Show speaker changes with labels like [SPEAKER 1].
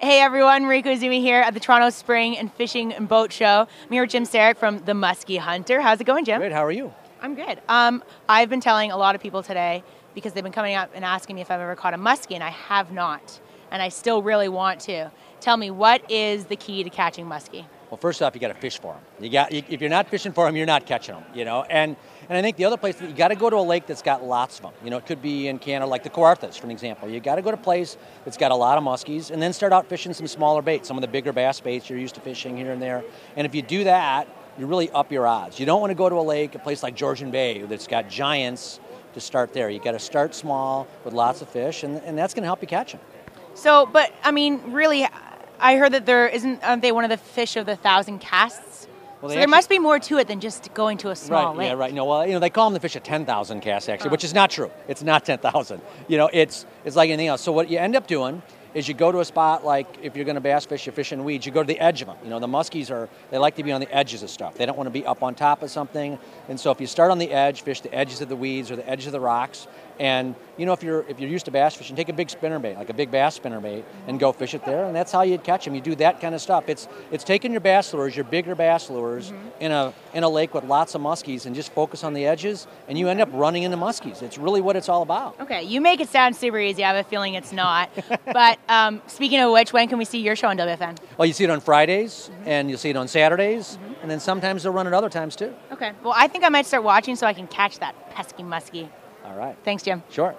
[SPEAKER 1] Hey everyone, Mariko Izumi here at the Toronto Spring and Fishing and Boat Show. I'm here with Jim Saric from the Musky Hunter. How's it going, Jim?
[SPEAKER 2] Great, how are you?
[SPEAKER 1] I'm good. I've been telling a lot of people today, because they've been coming up and asking me if I've ever caught a muskie, and I have not. And I still really want to. Tell me, what is the key to catching muskie?
[SPEAKER 2] Well, first off, you got to fish for them. If you're not fishing for them, you're not catching them. And I think the other place, you got to go to a lake that's got lots of them. It could be in Canada, like the Kawarthas, for an example. You got to go to a place that's got a lot of muskies, and then start out fishing some smaller baits, some of the bigger bass baits you're used to fishing here and there. And if you do that, you really up your odds. You don't want to go to a lake, a place like Georgian Bay, that's got giants to start there. You got to start small with lots of fish, and that's going to help you catch them.
[SPEAKER 1] So, but I mean, really, I heard that aren't they one of the fish of the 1,000 casts? Well, so there must be more to it than just going to a small lake.
[SPEAKER 2] Yeah, right. No, well, they call them the fish of 10,000 casts, actually, which is not true. It's not 10,000. It's like anything else. So what you end up doing is you go to a spot like, if you're going to bass fish, you're fishing weeds, you go to the edge of them. The muskies they like to be on the edges of stuff. They don't want to be up on top of something. And so if you start on the edge, fish the edges of the weeds or the edges of the rocks. And if you're used to bass fishing, take a big spinnerbait, like a big bass spinnerbait, and go fish it there, and that's how you'd catch them. You do that kind of stuff. It's taking your bass lures, your bigger bass lures, in a lake with lots of muskies, and just focus on the edges, and you end up running into muskies. It's really what it's all about.
[SPEAKER 1] Okay, you make it sound super easy. I have a feeling it's not. But speaking of which, when can we see your show on WFN?
[SPEAKER 2] Well, you see it on Fridays, and you'll see it on Saturdays, and then sometimes they'll run it other times too.
[SPEAKER 1] Okay, well, I think I might start watching so I can catch that pesky muskie.
[SPEAKER 2] All right.
[SPEAKER 1] Thanks, Jim.
[SPEAKER 2] Sure.